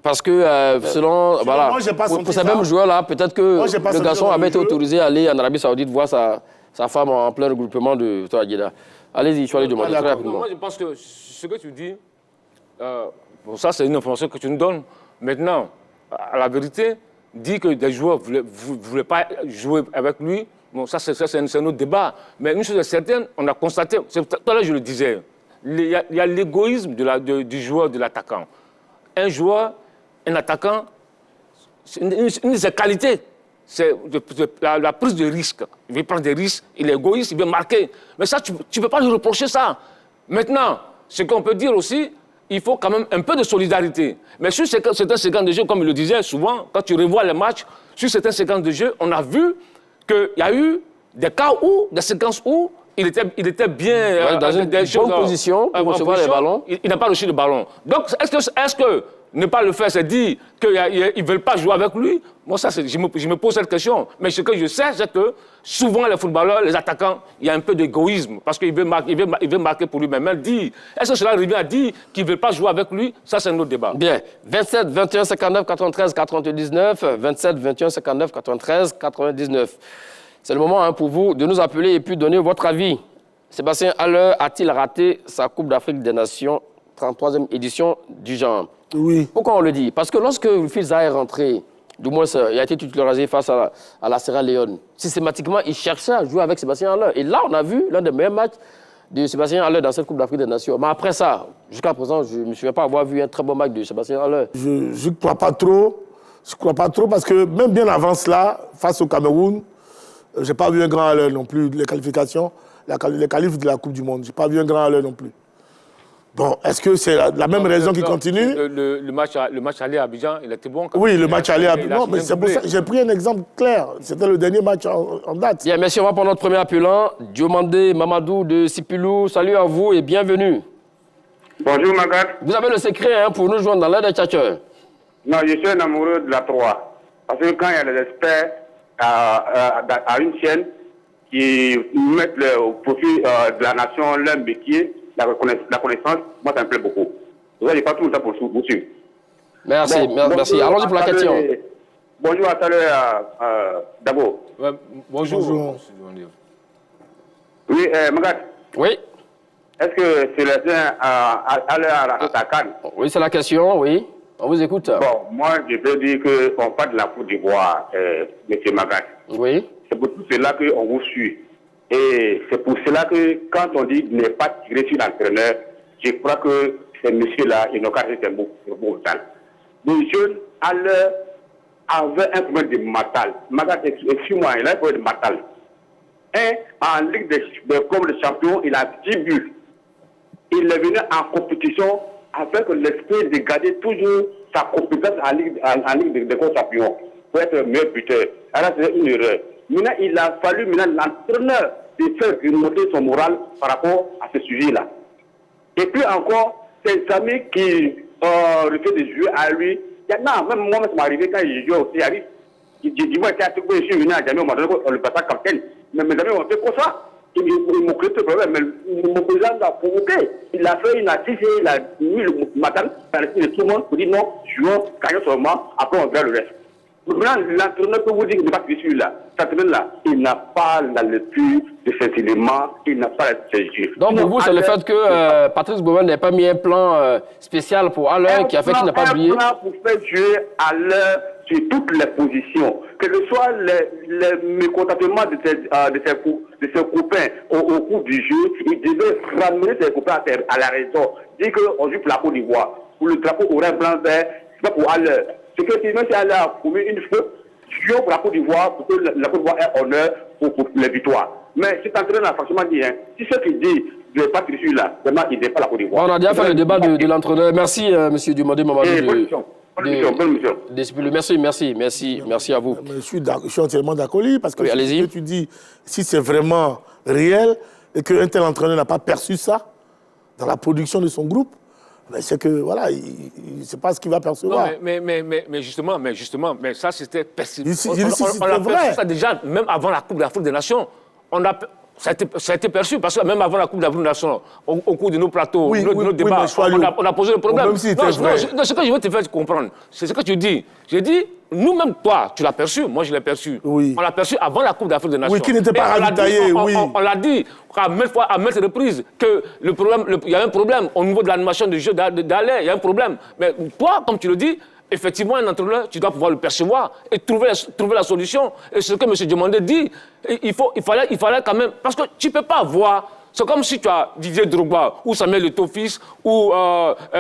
Speaker 1: Parce que, selon... Voilà, pour ces mêmes joueurs-là, peut-être que le garçon avait été autorisé à aller en Arabie Saoudite voir sa femme en plein regroupement de Toadjeda. Allez-y, je vais aller demander très rapidement.
Speaker 2: Moi, je pense que ce que tu dis, bon, ça, c'est une information que tu nous donnes. Maintenant, à la vérité, dit que des joueurs ne voulaient pas jouer avec lui, bon, ça c'est un autre débat. Mais une chose est certaine, on a constaté, tout à l'heure je le disais, il y a l'égoïsme du joueur, de l'attaquant. Un joueur, un attaquant, une de ses qualités, c'est la prise de risque. Il veut prendre des risques, il est égoïste, il veut marquer. Mais ça, tu ne peux pas lui reprocher ça. Maintenant, ce qu'on peut dire aussi, il faut quand même un peu de solidarité. Mais sur certaines séquences de jeu, comme il le disait souvent, quand tu revois les matchs, sur certaines séquences de jeu, on a vu qu'il y a eu des séquences où il était bien...
Speaker 1: dans une bonne position pour recevoir les ballons.
Speaker 2: Il n'a pas reçu le ballon. Donc, est-ce que ne pas le faire, c'est dire qu'ils ne veulent pas jouer avec lui? Moi, ça, je me pose cette question. Mais ce que je sais, c'est que souvent, les footballeurs, les attaquants, il y a un peu d'égoïsme parce qu'il veut marquer pour lui-même. Est-ce que cela revient à dire qu'ils ne veulent pas jouer avec lui? Ça, c'est un autre débat.
Speaker 1: Bien. 27, 21, 59, 93, 99. 27, 21, 59, 93, 99. C'est le moment pour vous de nous appeler et puis donner votre avis. Sébastien Haller a-t-il raté sa Coupe d'Afrique des Nations, 33e édition du genre?
Speaker 3: Oui.
Speaker 1: Pourquoi on le dit? Parce que lorsque Filza est rentré, du moins il a été titularisé face à la Sierra Leone, systématiquement, il cherchait à jouer avec Sébastien Haller. Et là, on a vu l'un des meilleurs matchs de Sébastien Haller dans cette Coupe d'Afrique des Nations. Mais après ça, jusqu'à présent, je ne me souviens pas avoir vu un très bon match de Sébastien Haller.
Speaker 3: Je ne crois pas trop. Je ne crois pas trop parce que même bien avant cela, face au Cameroun, je n'ai pas vu un grand Haller non plus. Les qualifications, les qualifs de la Coupe du Monde, je n'ai pas vu un grand Haller non plus. Bon, est-ce que c'est la même raison qui continue?
Speaker 2: Le match aller à Abidjan, il était bon.
Speaker 3: Oui, le match aller à Abidjan. Non, mais c'est pour ça que j'ai pris un exemple clair. C'était le dernier match en date.
Speaker 1: Bien, merci. On va prendre notre premier appelant. Diomandé Mamadou de Sipilou. Salut à vous et bienvenue.
Speaker 4: Bonjour, Magat.
Speaker 1: Vous avez le secret pour nous joindre dans l'air des tchatcheurs.
Speaker 4: Non, je suis un amoureux de la 3. Parce que quand il y a des experts à une chaîne qui mettent au profit de la nation leur métier, la connaissance, moi, ça me plaît beaucoup. Vous n'avez pas tout le temps pour vous suivre.
Speaker 1: Merci, merci. Allons-y pour la question.
Speaker 4: Bonjour à Dabo.
Speaker 2: Ouais, bonjour.
Speaker 4: Oui, Magat.
Speaker 1: Oui.
Speaker 4: Est-ce que c'est le bien à la Cannes?
Speaker 1: Oui, c'est la question, oui. On vous écoute.
Speaker 4: Bon, moi, je peux dire qu'on parle de la Côte d'Ivoire, M. Magat.
Speaker 1: Oui.
Speaker 4: C'est pour cela qu'on vous suit. Et c'est pour cela que quand on dit ne pas tirer sur l'entraîneur, je crois que ces messieurs-là, ils n'ont qu'à rester un beau temps. Les jeunes, à l'heure, avait un problème de mental. Excuse-moi, il a un problème de mental. Et en Ligue comme le champion, il a 10 buts. Il est venu en compétition avec l'esprit de garder toujours sa compétence en Ligue des champions pour être le meilleur buteur. Alors c'est une erreur. Maintenant, il a fallu l'entraîneur de faire remonter son moral par rapport à ce sujet-là. Et puis encore, ses amis qui refusent de jouer à lui. Non, même moi, ça m'est arrivé quand je jouais au CRI. Je dis, moi, je suis venu à Djamé, on m'a donné le passage capitaine. Mais mes amis ont fait quoi ça? Ils m'ont créé ce problème, mais mon président l'a provoqué. Il a fait une assise, il a mis le matin, il a laissé tout le monde pour dire non, jouons, gagnons seulement, après on verra le reste. Maintenant, l'entraîneur peut vous dire qu'il n'est pas celui-là. Cet entraîneur-là, il n'a pas la lecture de cet élément, il n'a pas la stratégie.
Speaker 1: Donc pour vous, c'est le fait que Patrice Bouwen n'ait pas mis un plan spécial pour Alain qui a fait qu'il n'a pas oublié.
Speaker 4: Un plan pour faire jouer Alain sur toutes les positions, que ce soit les mécontentements de ses copains au cours du jeu, il devait ramener ses copains à la raison. Dire qu'on joue pour la Côte d'Ivoire, pour le drapeau orange blanc vert, c'est pas pour Alain. C'est que même si Alain a commis une faute, jouons pour la Côte d'Ivoire, pour que la Côte d'Ivoire ait honneur pour les victoires. Mais cet entraîneur a franchement dit, si ce qu'il dit ne pas tricher là, vraiment il n'est pas la Côte d'Ivoire.
Speaker 1: On a déjà fait le débat de l'entraîneur. Merci, M. Dumondé Mamadou. Merci à vous.
Speaker 3: Je suis entièrement d'accord, parce que
Speaker 1: oui,
Speaker 3: ce que tu dis, si c'est vraiment réel et qu'un tel entraîneur n'a pas perçu ça dans la production de son groupe, c'est que, voilà, il ne sait pas ce qu'il va percevoir.
Speaker 2: Non, mais justement, ça c'était perçu.
Speaker 3: On
Speaker 2: l'a perçu ça déjà, même avant la Coupe d'Afrique des Nations. Ça a été perçu, parce que même avant la Coupe d'Afrique des Nations, au cours de nos plateaux, de nos débats, on a posé le problème.
Speaker 3: Même si ce
Speaker 2: que je veux te faire comprendre, c'est ce que tu dis. J'ai dit, nous-mêmes, toi, tu l'as perçu, moi je l'ai perçu.
Speaker 3: Oui.
Speaker 2: On l'a perçu avant la Coupe d'Afrique des Nations.
Speaker 3: Oui, qui n'était pas ravitaillé, oui.
Speaker 2: On l'a dit à maintes reprises qu'il y a un problème au niveau de l'animation du jeu d'Alain, il y a un problème. Mais toi, comme tu le dis, effectivement, un entraîneur, tu dois pouvoir le percevoir et trouver la solution. Et ce que M. Diomandé dit, il fallait quand même... Parce que tu ne peux pas voir... C'est comme si tu as Didier Drogba ou Samuel Eto'o fils ou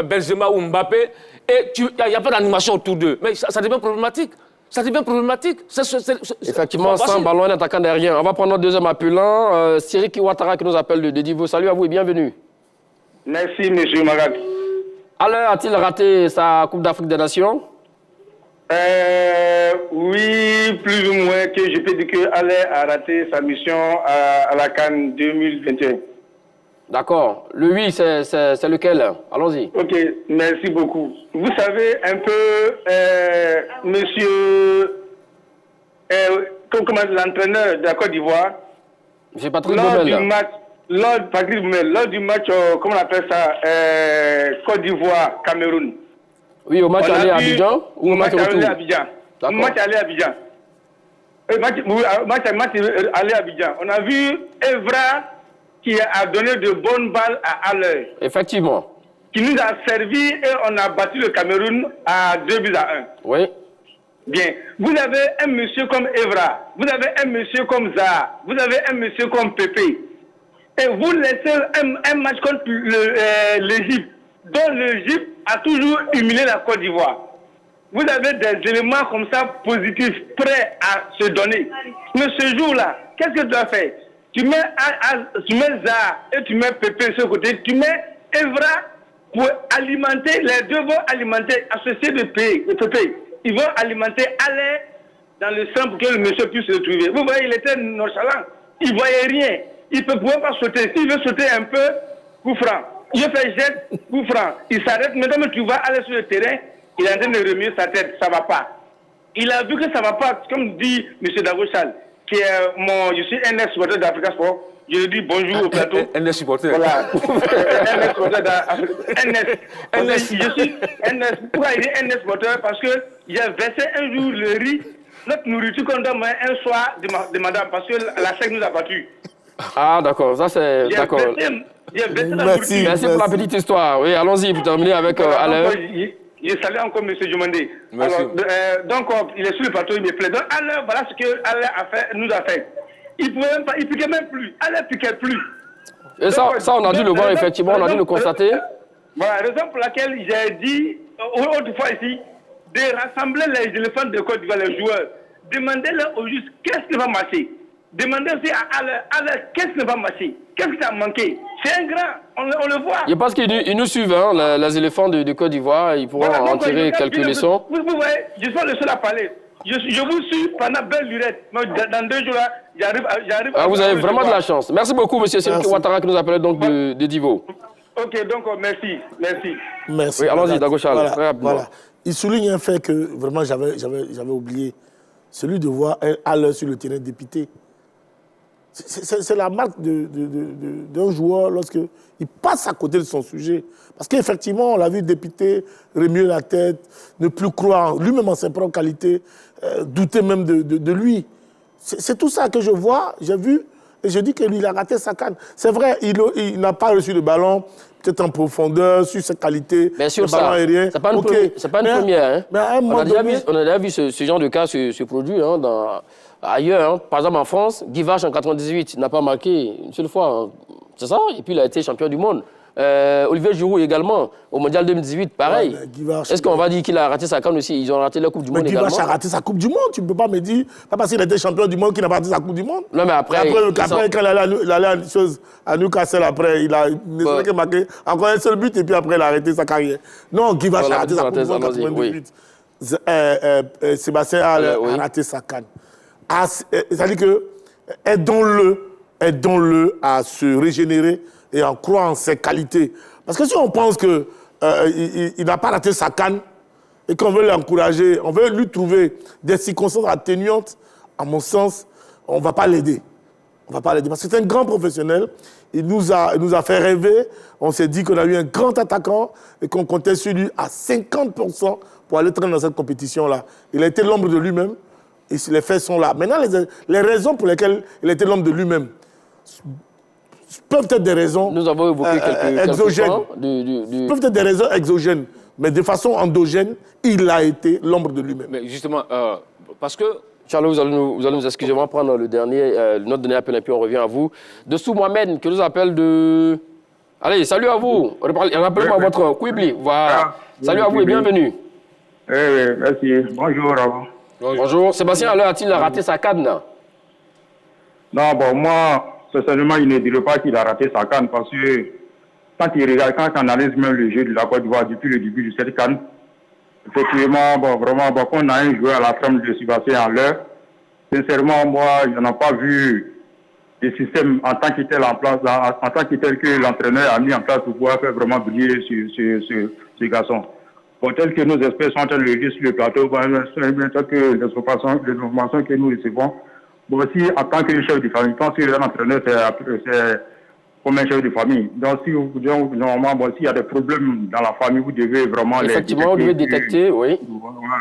Speaker 2: Benzema ou Mbappé et il n'y a pas d'animation autour d'eux. Mais ça devient problématique.
Speaker 1: Effectivement, sans ballon, un attaquant derrière. On va prendre notre deuxième appelant, Siriki Ouattara qui nous appelle de Divo. Salut à vous et bienvenue.
Speaker 5: Merci, M. Magat.
Speaker 1: Alain a-t-il raté sa Coupe d'Afrique des Nations?
Speaker 5: Oui, plus ou moins, que je peux dire qu'Alain a raté sa mission à la CAN 2021.
Speaker 1: D'accord. Le oui, c'est lequel? Allons-y.
Speaker 5: Ok, merci beaucoup. Vous savez un peu, monsieur, comment l'entraîneur de la Côte d'Ivoire,
Speaker 1: M. Patrice Baumel.
Speaker 5: Lors du match, comment on appelle ça, Côte d'Ivoire-Cameroun.
Speaker 1: Oui, au match aller à Abidjan ou au match retour?
Speaker 5: Au match aller à Abidjan. Match aller à Abidjan. On a vu Evra qui a donné de bonnes balles à Alain.
Speaker 1: Effectivement.
Speaker 5: Qui nous a servi et on a battu le Cameroun à 2-1.
Speaker 1: Oui.
Speaker 5: Bien. Vous avez un monsieur comme Evra, vous avez un monsieur comme Zaha, vous avez un monsieur comme Pépé. Et vous laissez un match contre l'Égypte, dont l'Égypte a toujours humilié la Côte d'Ivoire. Vous avez des éléments comme ça positifs, prêts à se donner. Mais ce jour-là, qu'est-ce que tu as fait? Tu mets Zaha et tu mets Pépé de ce côté, tu mets Evra pour alimenter, les deux vont alimenter, associés de Pépé. Ils vont alimenter Alain dans le sang pour que le monsieur puisse se retrouver. Vous voyez, il était nonchalant, il ne voyait rien. Il ne pouvait pas sauter. S'il veut sauter un peu, coup franc. Il fait jet, coup franc. Il s'arrête. Maintenant, tu vas aller sur le terrain, il est en train de remuer sa tête. Ça ne va pas. Il a vu que ça ne va pas, comme dit M. Dagochal, qui est je suis un ex-supporter d'Africa Sport. Je lui dis bonjour au plateau.
Speaker 2: Un ex-supporter.
Speaker 5: Voilà. Un ex-supporter d'Africa. Je suis un ex. Pourquoi il dit un ex-supporter? Parce que j'ai versé un jour le riz, notre nourriture qu'on donne un soir de madame, parce que la chèque nous a battus.
Speaker 1: Ah, d'accord, ça c'est... D'accord. Merci pour la petite histoire. Oui, allons-y pour terminer avec Alain.
Speaker 5: Je salue encore M. Diomandé. Alors, donc, il est sur le plateau, il me plaît. Donc, Alain, voilà ce que Alain nous a fait. Il ne piquait même plus. Alain ne piquait plus.
Speaker 1: Et ça, on a dû le voir, effectivement, on a dû le constater.
Speaker 5: Voilà, raison pour laquelle j'ai dit, autrefois ici, de rassembler les éléphants de Côte d'Ivoire, les joueurs. Demandez-leur au juste qu'est-ce qui va marcher. Demandez aussi à leur qu'est-ce qui va marcher. Qu'est-ce qui a manqué. C'est un grand, on le voit.
Speaker 1: Je pense qu'ils nous suivent, hein, les éléphants de Côte d'Ivoire. Ils pourront en tirer quelques leçons.
Speaker 5: Vous voyez, je suis le seul à parler. Je vous suis pendant belle lurette. Dans 2 jours, j'arrive
Speaker 1: vous avez vraiment de la chance. Merci beaucoup, M. Sékou Ouattara, qui nous appelait donc de Divo.
Speaker 5: Ok, donc merci.
Speaker 3: Merci.
Speaker 1: Oui, allons-y, Dago Charles, très rapidement.
Speaker 3: Voilà. Il souligne un fait que vraiment j'avais oublié. Celui de voir à l'heure sur le terrain dépité. C'est la marque d'un joueur lorsqu'il passe à côté de son sujet. Parce qu'effectivement, on l'a vu dépiter, remuer la tête, ne plus croire lui-même en ses propres qualités, douter même de lui. C'est tout ça que je vois, j'ai vu, et je dis que lui, il a raté sa canne. C'est vrai, il n'a pas reçu le ballon, peut-être en profondeur, sur ses qualités.
Speaker 1: Bien sûr,
Speaker 3: le ballon aérien.
Speaker 1: C'est pas une première. Hein.
Speaker 3: Mais à un moment donné...
Speaker 1: On a déjà vu ce genre de cas se produire ailleurs. Hein. Par exemple, en France, Guy Varche, en 1998, n'a pas marqué une seule fois. Hein. C'est ça. Et puis, il a été champion du monde. Olivier Giroud également, au Mondial 2018, pareil. Ouais, est-ce qu'on va dire qu'il a raté sa canne aussi? Ils ont raté la Coupe du Monde également.
Speaker 3: Guy Varche a raté sa Coupe du Monde. Tu ne peux pas me dire, pas parce qu'il était champion du monde qu'il n'a pas raté sa Coupe du Monde.
Speaker 1: Non, mais après
Speaker 3: quand il allait à Newcastle, après, il a marqué encore un seul but et puis après, il a arrêté sa carrière. Non, Guy Varche a raté sa Coupe du Monde en 1998. Sébastien a raté sa canne. C'est-à-dire que aidons-le à se régénérer et en croire en ses qualités. Parce que si on pense qu'il n'a pas raté sa canne et qu'on veut l'encourager, on veut lui trouver des circonstances atténuantes, à mon sens, on ne va pas l'aider. Parce que c'est un grand professionnel. Il nous a fait rêver. On s'est dit qu'on a eu un grand attaquant et qu'on comptait sur lui à 50% pour aller traîner dans cette compétition-là. Il a été l'ombre de lui-même. Et les faits sont là. Maintenant, les raisons pour lesquelles il était l'homme de lui-même peuvent être des raisons
Speaker 1: nous avons évoqué quelques
Speaker 3: exogènes. Peuvent être des raisons exogènes. Mais de façon endogène, il a été l'ombre de lui-même.
Speaker 2: Mais justement, parce que...
Speaker 1: Charles, vous allez nous excuser, on va prendre notre dernier appel et puis on revient à vous. Dessous Mohamed, qui nous appelle de... Allez, salut à vous. Rappelez-moi votre Quibli. Voilà. Salut à vous et bienvenue.
Speaker 6: Oui, merci. Bonjour à vous.
Speaker 1: Bonjour. Sébastien, alors a-t-il raté sa canne?
Speaker 6: Non, bon, moi, certainement, il ne dirait pas qu'il a raté sa canne parce que quand on analyse même le jeu de la Côte d'Ivoire depuis le début de cette canne, effectivement, bon, vraiment, bon, quand on a un joueur à la trame de Sébastien en l'heure, sincèrement, moi, je n'en ai pas vu le système en tant que tel en place, en tant que tel que l'entraîneur a mis en place pour pouvoir faire vraiment briller ce garçon. Bon, tel que nos experts sont en train de le dire sur le plateau, tel que les informations que nous recevons, bon, aussi, en tant que chef de famille, je pense que l'entraîneur, c'est comme un chef de famille. Donc, si vous dites, normalement, bon, s'il y a des problèmes dans la famille, vous devez vraiment
Speaker 1: effectivement, les détecter. Effectivement, vous devez détecter, oui.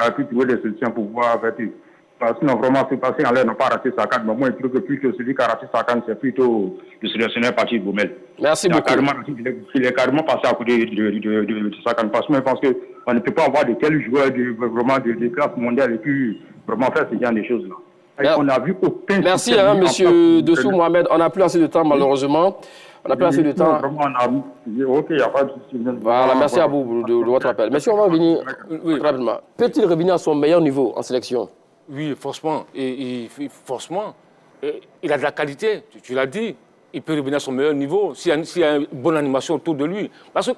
Speaker 6: On a pu trouver des solutions pour pouvoir faire tout. Parce que sinon, vraiment, c'est passé en l'air, n'a pas raté sa canne. Mais moi, je trouve que plutôt celui qui a raté sa canne, c'est plutôt le sélectionneur Patrice Baumel.
Speaker 1: Merci beaucoup.
Speaker 6: Il est carrément passé à côté de sa canne. Parce que je pense qu'on ne peut pas avoir de tels joueurs vraiment de classe mondiale et puis vraiment faire ce genre de choses-là. On a vu aucun...
Speaker 1: Merci, monsieur Dessous Mohamed. On n'a plus assez de temps, malheureusement. On n'a plus assez de temps.
Speaker 6: Ok, il n'y a pas de souci.
Speaker 1: Voilà, merci à vous de votre appel. Monsieur, on va revenir rapidement. Peut-il revenir à son meilleur niveau en sélection?
Speaker 2: Oui, forcément. Forcément. Il a de la qualité, tu l'as dit. Il peut revenir à son meilleur niveau s'il y a une bonne animation autour de lui. Parce que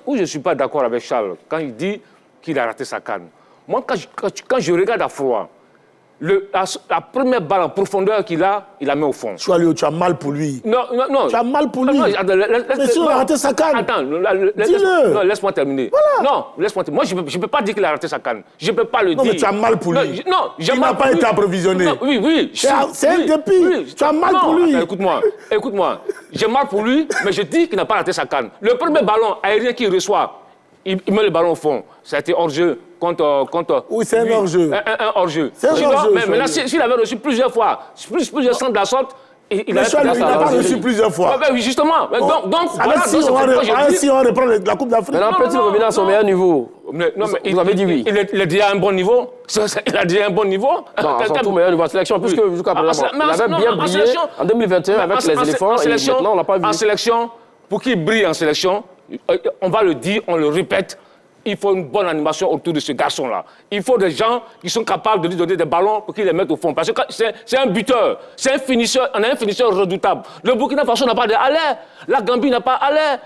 Speaker 2: où je ne suis pas d'accord avec Charles, quand il dit qu'il a raté sa canne, moi, quand je regarde à froid, la première balle en profondeur qu'il a, il la met au fond.
Speaker 3: Tu as mal pour lui.
Speaker 2: Non.
Speaker 3: Tu as mal pour lui. Mais si on a raté sa canne.
Speaker 2: Attends, laisse-moi terminer.
Speaker 3: Voilà.
Speaker 2: Non, laisse-moi terminer. Moi, je ne peux pas dire qu'il a raté sa canne. Je ne peux pas le dire.
Speaker 3: Non, mais tu as mal pour lui.
Speaker 2: Non,
Speaker 3: il n'a pas été approvisionné.
Speaker 2: Oui.
Speaker 3: C'est un dépit. Oui. Tu as mal pour lui.
Speaker 2: Écoute-moi. J'ai mal pour lui, mais je dis qu'il n'a pas raté sa canne. Le premier ballon aérien qu'il reçoit, il met le ballon au fond. Ça a été hors-jeu contre...
Speaker 3: Oui, c'est un hors-jeu.
Speaker 2: Un hors-jeu.
Speaker 3: C'est un hors-jeu.
Speaker 2: Mais là, s'il avait reçu plusieurs fois, plusieurs centres de la sorte, il n'a
Speaker 3: pas reçu plusieurs fois.
Speaker 2: Oui, justement. Donc,
Speaker 3: si on reprend la Coupe d'Afrique...
Speaker 1: Maintenant, peut-il revenir à son meilleur niveau? Vous avez dit oui.
Speaker 2: Il a déjà un bon niveau. Il a déjà un bon niveau.
Speaker 1: Non, à son tout meilleur niveau en sélection, puisque jusqu'à présent, il avait bien brillé en 2021 avec les éléphants, et maintenant, on ne l'a pas vu.
Speaker 2: En sélection, pour qu'il brille en sélection, on va le dire, on le répète, il faut une bonne animation autour de ce garçon-là. Il faut des gens qui sont capables de lui donner des ballons pour qu'il les mette au fond. Parce que c'est un buteur, c'est un finisseur, on a un finisseur redoutable. Le Burkina Faso n'a pas d'aller, la Gambie n'a pas d'aller.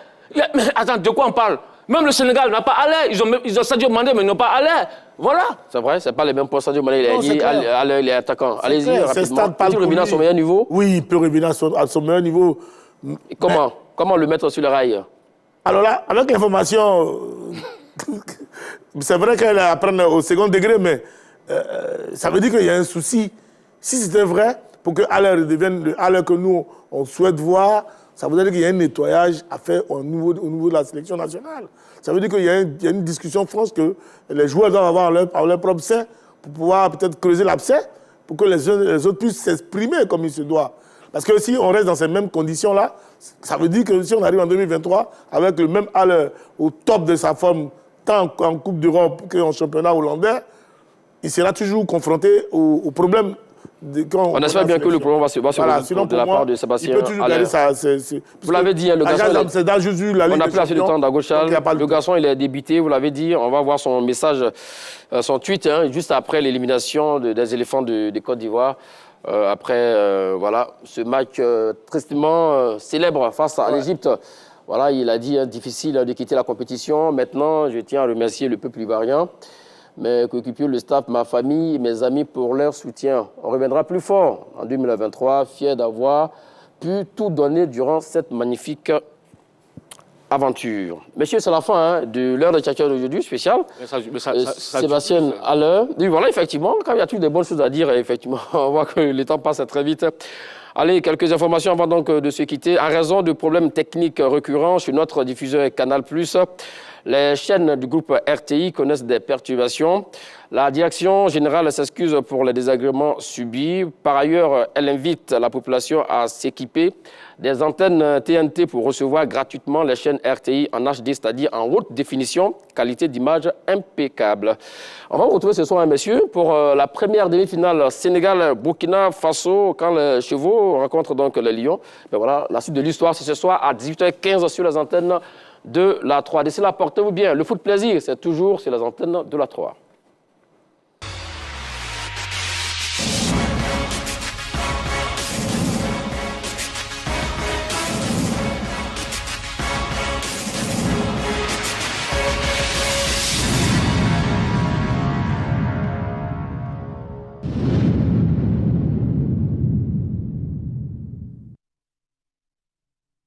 Speaker 2: Mais attends, de quoi on parle? Même le Sénégal n'a pas allé. Ils ont Sadio Mané, mais ils n'ont pas allé. Voilà.
Speaker 1: C'est vrai, c'est pas les mêmes postes. Sadio Mané, il a dit, il est attaquant. Allez-y, rapidement. Peut-il revenir à son meilleur niveau?
Speaker 3: Oui, il peut revenir à son meilleur niveau.
Speaker 1: Et comment le mettre sur le rail?
Speaker 3: Alors là, avec l'information, c'est vrai qu'elle apprend au second degré, mais ça veut dire qu'il y a un souci. Si c'était vrai, pour que Haller redevienne le Haller que nous, on souhaite voir, ça veut dire qu'il y a un nettoyage à faire au niveau de la sélection nationale. Ça veut dire qu'il y a une discussion franche que les joueurs doivent avoir leur propre sein pour pouvoir peut-être creuser l'abcès pour que les autres puissent s'exprimer comme il se doit. Parce que si on reste dans ces mêmes conditions-là, ça veut dire que si on arrive en 2023 avec le même Haller au top de sa forme, tant en Coupe d'Europe qu'en championnat hollandais, il sera toujours confronté aux problèmes.
Speaker 1: On espère bien que le problème va se résoudre de la part de Sébastien.
Speaker 3: Il peut toujours garder ça.
Speaker 1: Vous l'avez dit, le garçon. On n'a plus assez de temps d'Agochal. Le garçon, il est débité, vous l'avez dit. On va voir son message, son tweet, juste après l'élimination des éléphants de Côte d'Ivoire. Après voilà, ce match tristement célèbre face à l'Égypte. Voilà, il a dit difficile de quitter la compétition. Maintenant, je tiens à remercier le peuple ivoirien, mes coéquipiers, le staff, ma famille, mes amis pour leur soutien. On reviendra plus fort en 2023, fier d'avoir pu tout donner durant cette magnifique aventure. Messieurs, c'est la fin de l'heure de Tchatcha d'aujourd'hui, spécial. Sébastien Haller. Oui, voilà, effectivement, quand il y a toutes des bonnes choses à dire, effectivement, on voit que le temps passe très vite. Allez, quelques informations avant donc de se quitter. En raison de problèmes techniques récurrents sur notre diffuseur Canal+, les chaînes du groupe RTI connaissent des perturbations. La direction générale s'excuse pour les désagréments subis. Par ailleurs, elle invite la population à s'équiper des antennes TNT pour recevoir gratuitement les chaînes RTI en HD, c'est-à-dire en haute définition, qualité d'image impeccable. On va vous retrouver ce soir, messieurs, pour la première demi-finale Sénégal-Burkina Faso, quand les chevaux rencontrent donc les lions. Ben voilà, la suite de l'histoire, c'est ce soir à 18h15 sur les antennes de la 3. D'ici là, portez-vous bien. Le foot plaisir, c'est toujours sur les antennes de la 3.